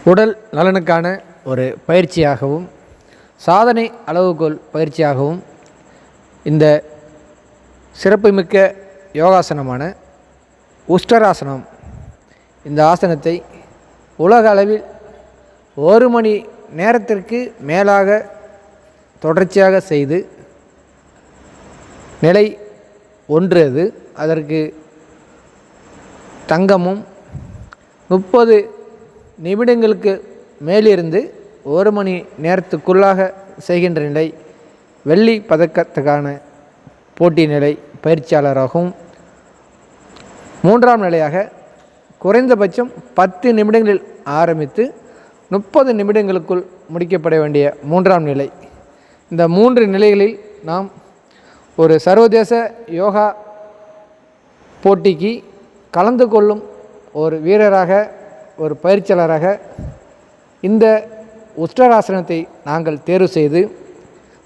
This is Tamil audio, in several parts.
உடல் நலனுக்கான ஒரு பயிற்சியாகவும் சாதனை அளவுகோல் பயிற்சியாகவும் இந்த சிறப்புமிக்க யோகாசனமான உஷ்டராசனம், இந்த ஆசனத்தை உலக அளவில் 1 மணி நேரத்திற்கு மேலாக தொடர்ச்சியாக செய்து நிலை ஒன்று அது. அதற்கு தங்கமும் 30 நிமிடங்களுக்கு மேலிருந்து 1 மணி நேரத்துக்குள்ளாக செய்கின்ற நிலை வெள்ளி பதக்கத்துக்கான போட்டி நிலை பயிற்சியாளராகவும், 3ஆம் நிலையாக குறைந்தபட்சம் 10 நிமிடங்களில் ஆரம்பித்து 30 நிமிடங்களுக்குள் முடிக்கப்பட வேண்டிய 3ஆம் நிலை. இந்த 3 நிலைகளில் நாம் ஒரு சர்வதேச யோகா போட்டிக்கு கலந்து கொள்ளும் ஒரு வீரராக, ஒரு பயிற்சியாளராக இந்த உஷ்டராசனத்தை நாங்கள் தேர்வு செய்து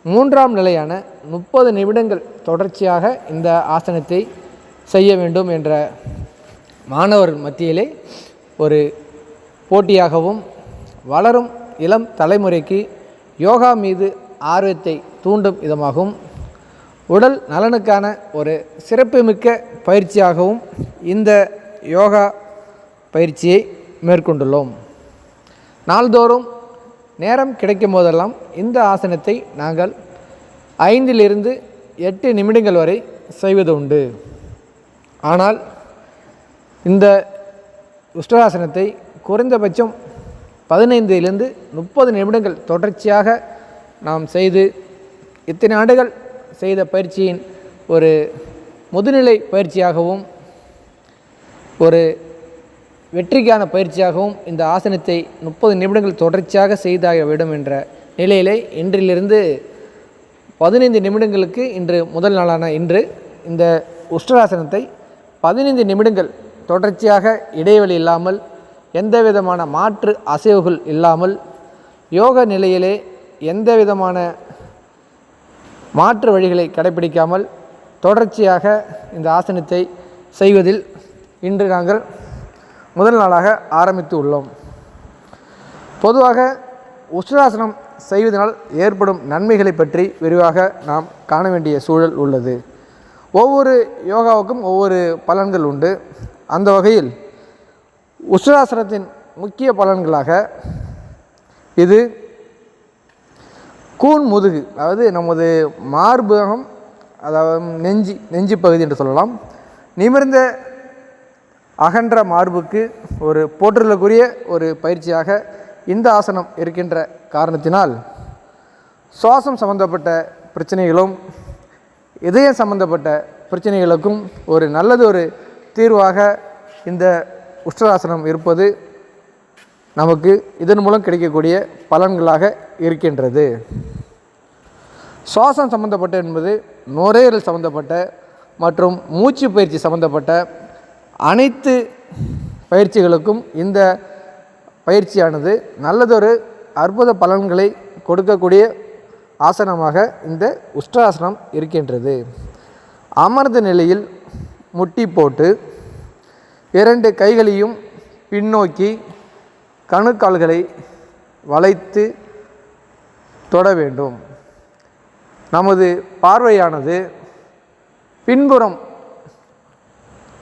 3ஆம் நிலையான 30 நிமிடங்கள் தொடர்ச்சியாக இந்த ஆசனத்தை செய்ய வேண்டும் என்ற மாணவர்கள் மத்தியிலே ஒரு போட்டியாகவும், வளரும் இளம் தலைமுறைக்கு யோகா மீது ஆர்வத்தை தூண்டும் விதமாகவும், உடல் நலனுக்கான ஒரு சிறப்புமிக்க பயிற்சியாகவும் இந்த யோகா பயிற்சியை மேற்கொண்டுள்ளோம். நாள்தோறும் நேரம் கிடைக்கும் போதெல்லாம் இந்த ஆசனத்தை நாங்கள் 5லிருந்து 8 நிமிடங்கள் வரை செய்வது உண்டு. ஆனால் இந்த உஷ்டராசனத்தை குறைந்தபட்சம் 15லிருந்து 30 நிமிடங்கள் தொடர்ச்சியாக நாம் செய்து, இத்தனை ஆண்டுகள் செய்த பயிற்சியின் ஒரு முதுநிலை பயிற்சியாகவும், ஒரு வெற்றிக்கான பயிற்சியாகவும் இந்த ஆசனத்தை 30 நிமிடங்கள் தொடர்ச்சியாக செய்தாக விடும் என்ற நிலையிலே இன்றிலிருந்து 15 நிமிடங்களுக்கு, இன்று முதல் நாளான இன்று இந்த உஷ்டராசனத்தை 15 நிமிடங்கள் தொடர்ச்சியாக இடைவெளி இல்லாமல், எந்த விதமான மாற்று அசைவுகள் இல்லாமல், யோக நிலையிலே எந்த விதமான மாற்று வழிகளை கடைபிடிக்காமல் தொடர்ச்சியாக இந்த ஆசனத்தை செய்வதில் இன்று நாங்கள் முதல் நாளாக ஆரம்பித்து உள்ளோம். பொதுவாக உஷ்டராசனம் செய்வதனால் ஏற்படும் நன்மைகளை பற்றி விரிவாக நாம் காண வேண்டிய சூழல் உள்ளது. ஒவ்வொரு யோகாவுக்கும் ஒவ்வொரு பலன்கள் உண்டு. அந்த வகையில் உஷ்டராசனத்தின் முக்கிய பலன்களாக இது கூன் முதுகு, அதாவது நமது மார்பகம், அதாவது நெஞ்சு பகுதி என்று சொல்லலாம், நிமிர்ந்த அகன்ற மார்புக்கு ஒரு போற்றுதலுக்குரிய ஒரு பயிற்சியாக இந்த ஆசனம் இருக்கின்ற காரணத்தினால் சுவாசம் சம்பந்தப்பட்ட பிரச்சனைகளும் இதயம் சம்பந்தப்பட்ட பிரச்சனைகளுக்கும் ஒரு நல்லது ஒரு தீர்வாக இந்த உஷ்டராசனம் இருப்பது நமக்கு இதன் மூலம் கிடைக்கக்கூடிய பலன்களாக இருக்கின்றது. சுவாசம் சம்பந்தப்பட்ட என்பது நுரையீரல் சம்பந்தப்பட்ட மற்றும் மூச்சு பயிற்சி சம்பந்தப்பட்ட அனைத்து பயிற்சிகளுக்கும் இந்த பயிற்சியானது நல்லதொரு அற்புத பலன்களை கொடுக்கக்கூடிய ஆசனமாக இந்த உஷ்டராசனம் இருக்கின்றது. அமர்ந்த நிலையில் முட்டி போட்டு 2 கைகளையும் பின்னோக்கி கணுக்கால்களை வளைத்து தொட வேண்டும். நமது பார்வையானது பின்புறம்,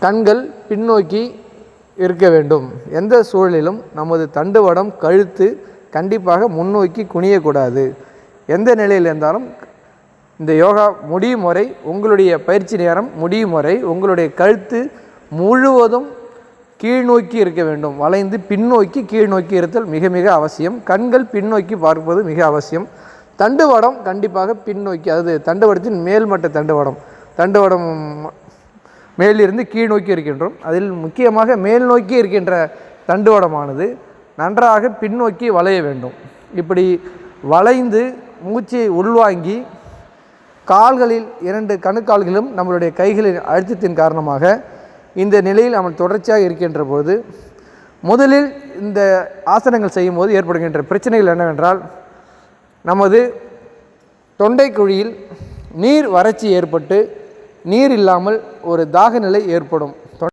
கண்கள் பின்னோக்கி இருக்க வேண்டும். எந்த சூழலிலும் நமது தண்டுவடம், கழுத்து கண்டிப்பாக முன்னோக்கி குனியக்கூடாது. எந்த நிலையில் இருந்தாலும் இந்த யோகா முடியும் வரை, உங்களுடைய பயிற்சி நேரம் முடியும் வரை உங்களுடைய கழுத்து முழுவதும் கீழ்நோக்கி இருக்க வேண்டும். வளைந்து பின்னோக்கி கீழ்நோக்கி இருத்தல் மிக மிக அவசியம். கண்கள் பின்னோக்கி பார்ப்பது மிக அவசியம். தண்டுவடம் கண்டிப்பாக பின்னோக்கி, அதாவது தண்டுவடத்தின் மேல்மட்ட தண்டுவடம் மேலிருந்து கீழ்நோக்கி இருக்கின்றோம். அதில் முக்கியமாக மேல் நோக்கி இருக்கின்ற தண்டுவடமானது நன்றாக பின்னோக்கி வளைய வேண்டும். இப்படி வளைந்து மூச்சை உள்வாங்கி கால்களில் 2 கணுக்கால்களும் நம்மளுடைய கைகளின் அழுத்தத்தின் காரணமாக இந்த நிலையில் நம்ம தொடர்ச்சியாக இருக்கின்ற போது, முதலில் இந்த ஆசனங்கள் செய்யும் போது ஏற்படுகின்ற பிரச்சனைகள் என்னவென்றால், நமது தொண்டை குழியில் நீர் வறட்சி ஏற்பட்டு நீர் இல்லாமல் ஒரு தாக நிலை ஏற்படும்.